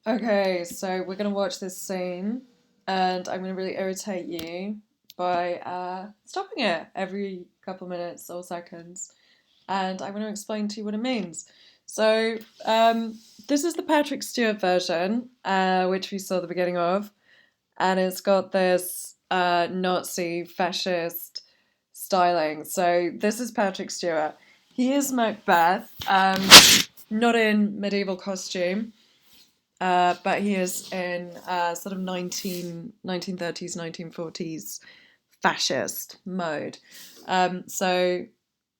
Okay, so we're gonna watch this scene, and I'm gonna really irritate you by stopping it every couple minutes or seconds, and I'm gonna explain to you what it means. So, this is the Patrick Stewart version, which we saw the beginning of, and it's got this Nazi fascist styling. So this is Patrick Stewart. He is Macbeth, not in medieval costume. But he is in sort of 1930s, 1940s fascist mode. So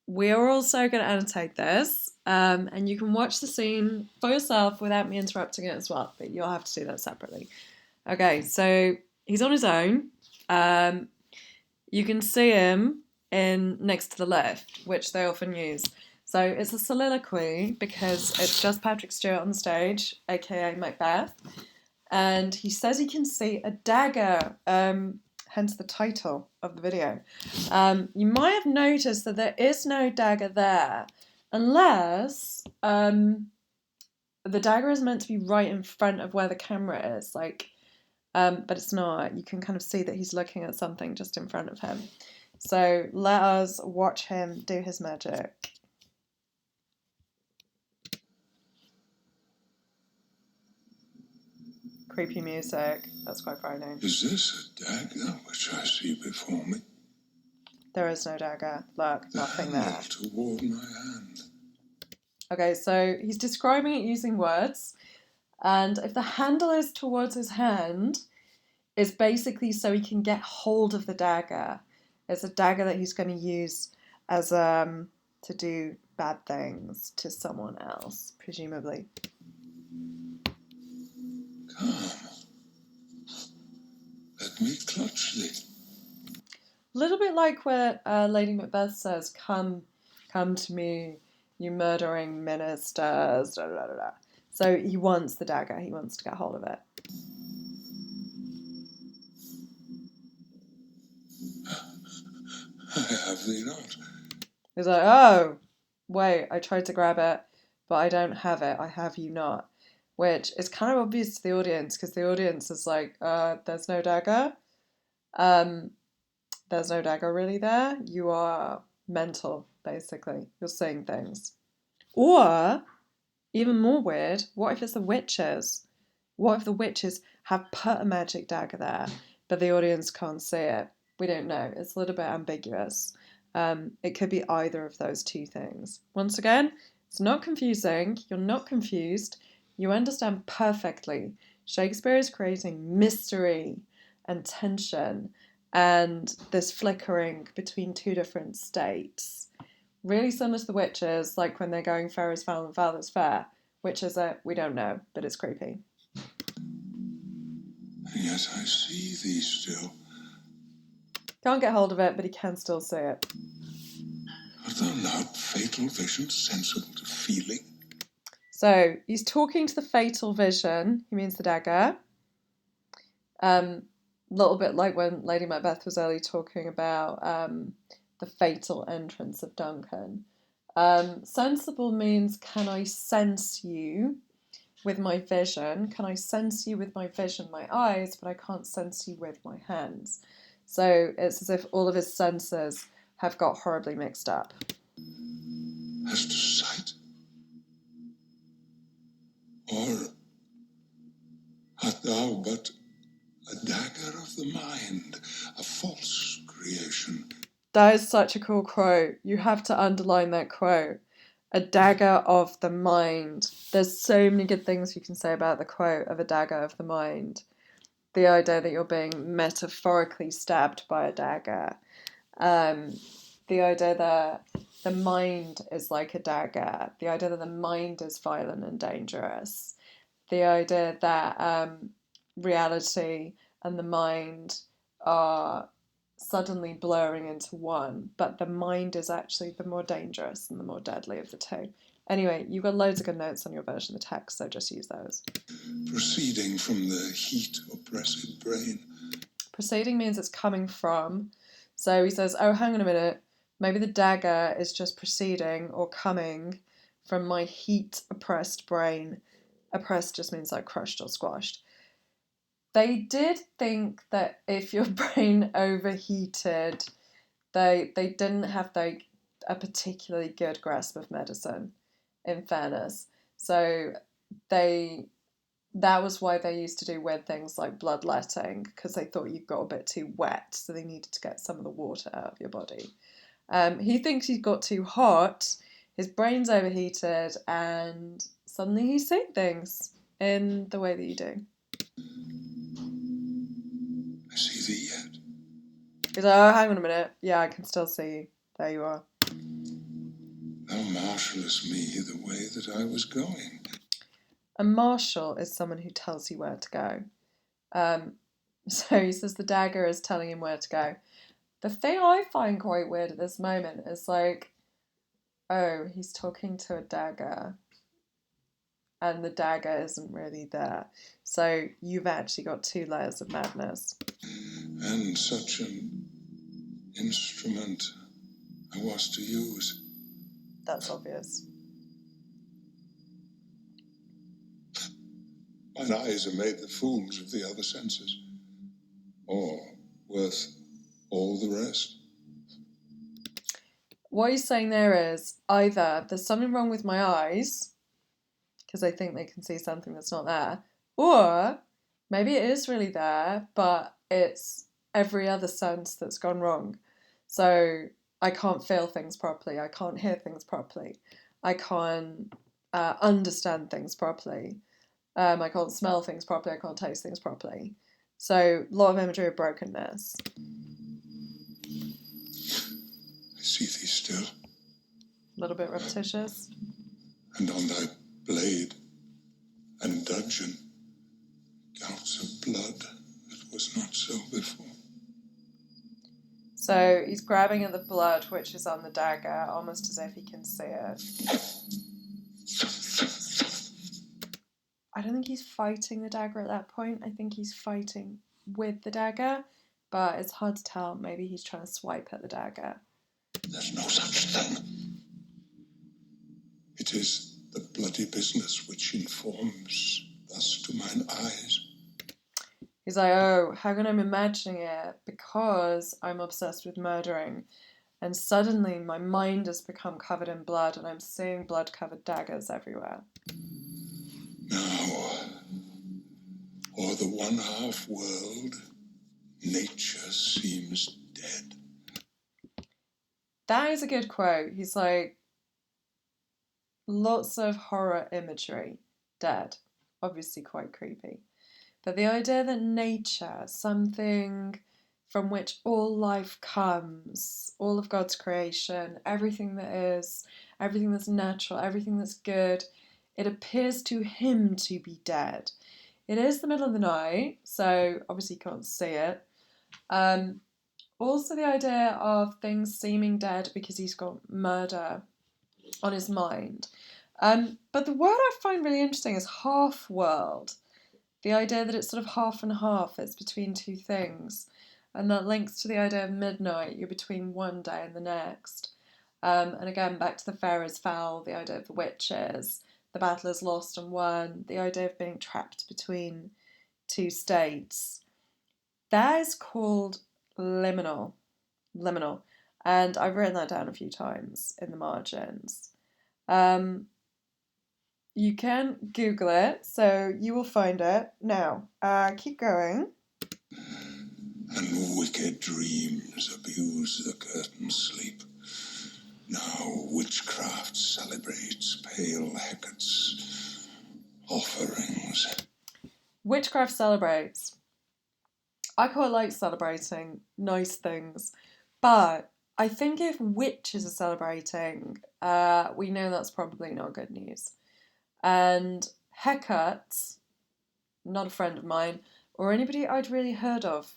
we are also going to annotate this, and you can watch the scene for yourself without me interrupting it as well, but you'll have to do that separately. Okay, so he's on his own. Um, you can see him in next to the lift, which they often use. So it's a soliloquy because it's just Patrick Stewart on stage, aka Macbeth, and he says he can see a dagger, hence the title of the video. You might have noticed that there is no dagger there, unless the dagger is meant to be right in front of where the camera is, but it's not. You can kind of see that he's looking at something just in front of him. So let us watch him do his magic. Creepy music. That's quite frightening. Is this a dagger which I see before me? There is no dagger. Look, nothing there. Toward my hand. Okay, so he's describing it using words, and if the handle is towards his hand, it's basically so he can get hold of the dagger. It's a dagger that he's going to use as to do bad things to someone else, presumably. Come, let me clutch thee. A little bit like where Lady Macbeth says, come to me, you murdering ministers, da, da, da, da. So he wants the dagger, he wants to get hold of it. I have thee not. He's like, oh, wait, I tried to grab it, but I don't have it, I have you not. Which is kind of obvious to the audience, because the audience is like, there's no dagger. There's no dagger really there. You are mental, basically. You're saying things. Or, even more weird, what if it's the witches? What if the witches have put a magic dagger there, but the audience can't see it? We don't know. It's a little bit ambiguous. It could be either of those two things. Once again, it's not confusing. You're not confused. You understand perfectly. Shakespeare is creating mystery and tension and this flickering between two different states. Really similar to the witches, like when they're going fair is foul and foul is fair. Which is it? We don't know, but it's creepy. And yet I see thee still. Can't get hold of it, but he can still see it. Art thou not fatal vision sensible to feeling? So he's talking to the fatal vision. He means the dagger. Little bit like when Lady Macbeth was early talking about the fatal entrance of Duncan. Sensible means, can I sense you with my vision? Can I sense you with my vision, my eyes, but I can't sense you with my hands? So it's as if all of his senses have got horribly mixed up. As to sight? Or art thou but a dagger of the mind, a false creation? That is such a cool quote. You have to underline that quote. A dagger of the mind. There's so many good things you can say about the quote of a dagger of the mind. The idea that you're being metaphorically stabbed by a dagger. The idea that the mind is like a dagger. The idea that the mind is violent and dangerous. The idea that reality and the mind are suddenly blurring into one, but the mind is actually the more dangerous and the more deadly of the two. Anyway, you've got loads of good notes on your version of the text, so just use those. Proceeding from the heat oppressed brain. Proceeding means it's coming from. So he says, oh, hang on a minute. Maybe the dagger is just proceeding or coming from my heat oppressed brain. oppressed just means like crushed or squashed. They did think that if your brain overheated, they didn't have like a particularly good grasp of medicine, in fairness. So that was why they used to do weird things like bloodletting, because they thought you got a bit too wet, so they needed to get some of the water out of your body. He thinks he got too hot, his brain's overheated, and suddenly he's seeing things in the way that you do. I see thee yet. He's like, oh, hang on a minute. Yeah, I can still see you. There you are. Thou marshallest me the way that I was going. A marshal is someone who tells you where to go. So he says the dagger is telling him where to go. The thing I find quite weird at this moment is like, oh, he's talking to a dagger, and the dagger isn't really there. So you've actually got 2 layers of madness. And such an instrument I was to use. That's obvious. Mine eyes are made the fools of the other senses, or worth all the rest. What he's saying there is either there's something wrong with my eyes, because they think they can see something that's not there, or maybe it is really there, but it's every other sense that's gone wrong. So I can't feel things properly, I can't hear things properly, I can't understand things properly, I can't smell things properly, I can't taste things properly. So a lot of imagery of brokenness. I see thee still, A little bit repetitious. and on thy blade and dudgeon gouts of blood that was not so before. So he's grabbing at the blood which is on the dagger, almost as if he can see it. I don't think he's fighting the dagger at that point. I think he's fighting with the dagger, but it's hard to tell. Maybe he's trying to swipe at the dagger. There's no such thing. It is the bloody business which informs thus to mine eyes. He's like, oh, how can I'm imagining it? Because I'm obsessed with murdering. And suddenly my mind has become covered in blood and I'm seeing blood-covered daggers everywhere. Now, o'er the one-half world, nature seems dead. That is a good quote. He's like, lots of horror imagery, dead. Obviously quite creepy. But the idea that nature, something from which all life comes, all of God's creation, everything that is, everything that's natural, everything that's good, it appears to him to be dead. It is the middle of the night, so obviously you can't see it. Also the idea of things seeming dead because he's got murder on his mind. But the word I find really interesting is half-world. The idea that it's sort of half and half, it's between 2 things. And that links to the idea of midnight, you're between one day and the next. And again, back to the fair is foul, the idea of the witches, the battle is lost and won, the idea of being trapped between 2 states. That is called liminal. Liminal. And I've written that down a few times in the margins. You can Google it, so you will find it. Now, keep going. And wicked dreams abuse the curtain's sleep. Now witchcraft celebrates pale Hecate's offerings. Witchcraft celebrates. I quite like celebrating nice things, but I think if witches are celebrating, we know that's probably not good news. And Hecate, not a friend of mine, or anybody I'd really heard of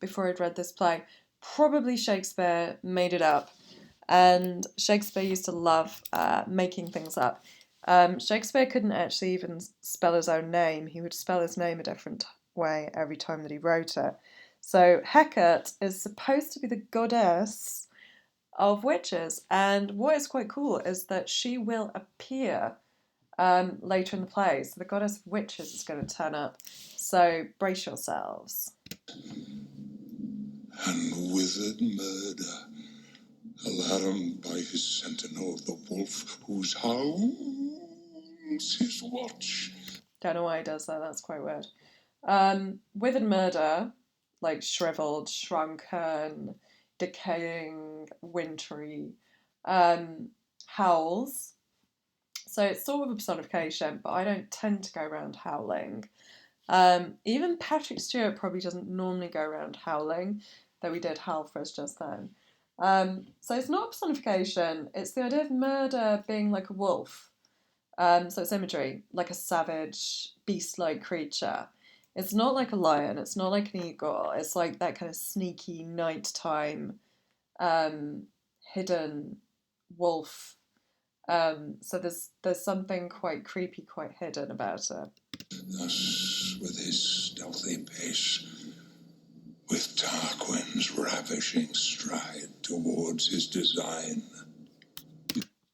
before I'd read this play, probably Shakespeare made it up. And Shakespeare used to love making things up. Shakespeare couldn't actually even spell his own name. He would spell his name a different way every time that he wrote it. So Hecate is supposed to be the goddess of witches. And what is quite cool is that she will appear later in the play. So the goddess of witches is going to turn up. So brace yourselves. And withered murder, alarmed by his sentinel, the wolf whose hounds his watch. Don't know why he does that, that's quite weird. Withered murder, like shriveled, shrunken, decaying, wintry, howls. So it's sort of a personification, but I don't tend to go around howling. Even Patrick Stewart probably doesn't normally go around howling, though we did howl for us just then. So it's not a personification, it's the idea of murder being like a wolf. So it's imagery, like a savage, beast-like creature. It's not like a lion, it's not like an eagle, it's like that kind of sneaky nighttime, hidden wolf. So there's something quite creepy, quite hidden about it. Thus, with his stealthy pace, with Tarquin's ravishing stride towards his design.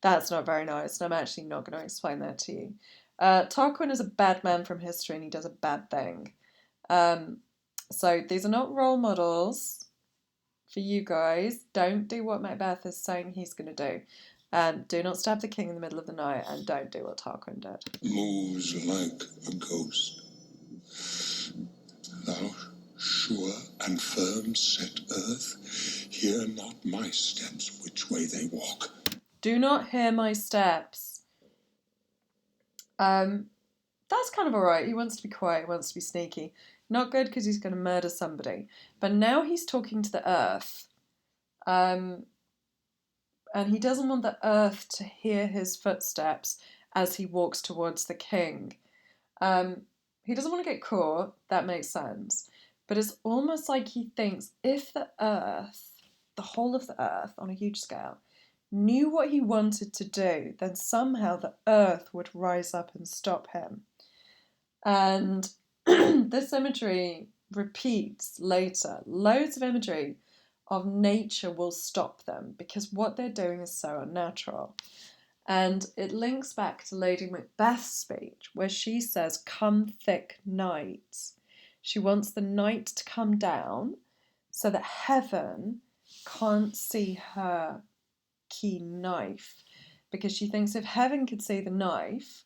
That's not very nice, and I'm actually not going to explain that to you. Tarquin is a bad man from history, and he does a bad thing. So these are not role models for you guys. Don't do what Macbeth is saying he's going to do. Do not stab the king in the middle of the night, and don't do what Tarquin did. Moves like a ghost. Thou sure and firm set earth, hear not my steps which way they walk. Do not hear my steps. That's kind of alright. He wants to be quiet, he wants to be sneaky. Not good because he's going to murder somebody. But now he's talking to the earth. And he doesn't want the earth to hear his footsteps as he walks towards the king. He doesn't want to get caught, that makes sense. But it's almost like he thinks if the earth, the whole of the earth on a huge scale, knew what he wanted to do, then somehow the earth would rise up and stop him. And this imagery repeats later. Loads of imagery of nature will stop them because what they're doing is so unnatural. And it links back to Lady Macbeth's speech where she says, "Come thick night." She wants the night to come down so that heaven can't see her keen knife, because she thinks if heaven could see the knife,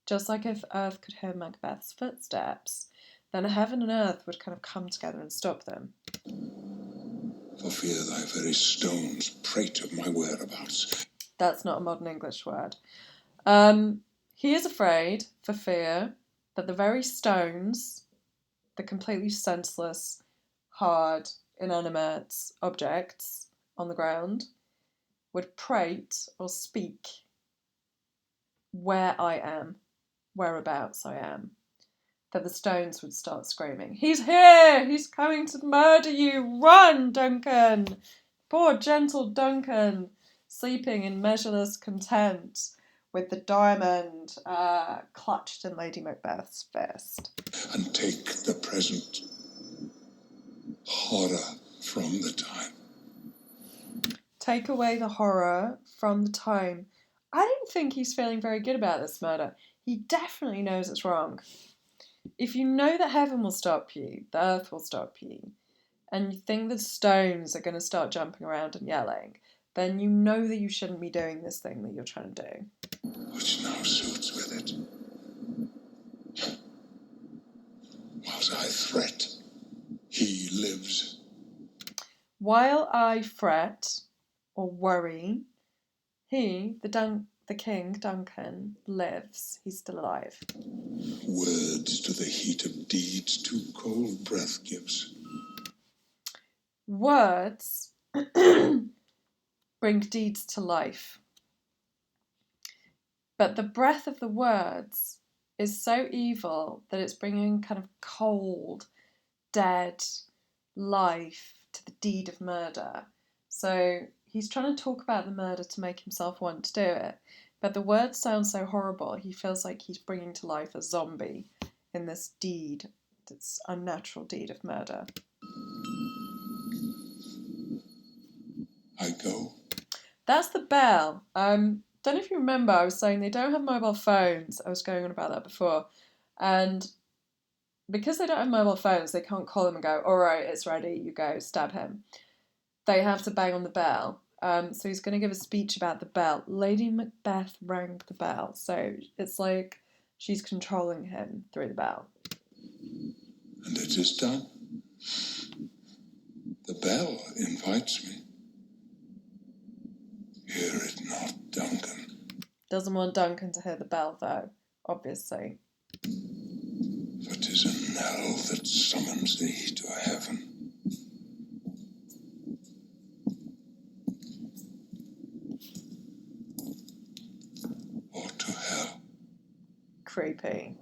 just like if earth could hear Macbeth's footsteps, then heaven and earth would kind of come together and stop them. For fear thy very stones prate of my whereabouts. That's not a modern English word. He is afraid, for fear, that the very stones, the completely senseless, hard, inanimate objects on the ground, would prate or speak where I am, whereabouts I am. That the stones would start screaming, "He's here! He's coming to murder you! Run, Duncan!" Poor gentle Duncan, sleeping in measureless content with the diamond clutched in Lady Macbeth's fist. And take the present horror from the time. Take away the horror from the time. I don't think he's feeling very good about this murder. He definitely knows it's wrong. If you know that heaven will stop you, the earth will stop you, and you think the stones are going to start jumping around and yelling, then you know that you shouldn't be doing this thing that you're trying to do. Which now suits with it. Whilst I fret, he lives. While I fret or worry, he, the king, Duncan, lives. He's still alive. Words to the heat of deeds too cold breath gives. Words bring deeds to life. But the breath of the words is so evil that it's bringing kind of cold, dead life to the deed of murder. So he's trying to talk about the murder to make himself want to do it. But the words sound so horrible, he feels like he's bringing to life a zombie in this deed, this unnatural deed of murder. I go. That's the bell. don't know if you remember, I was saying they don't have mobile phones. I was going on about that before. And because they don't have mobile phones, they can't call him and go, all right, it's ready, you go, stab him. They have to bang on the bell. So he's going to give a speech about the bell. Lady Macbeth rang the bell. So it's like she's controlling him through the bell. And it is done. The bell invites me. Hear it not, Duncan. Doesn't want Duncan to hear the bell, though, obviously. For 'tis a knell that summons thee to heaven. Or to hell. Creepy.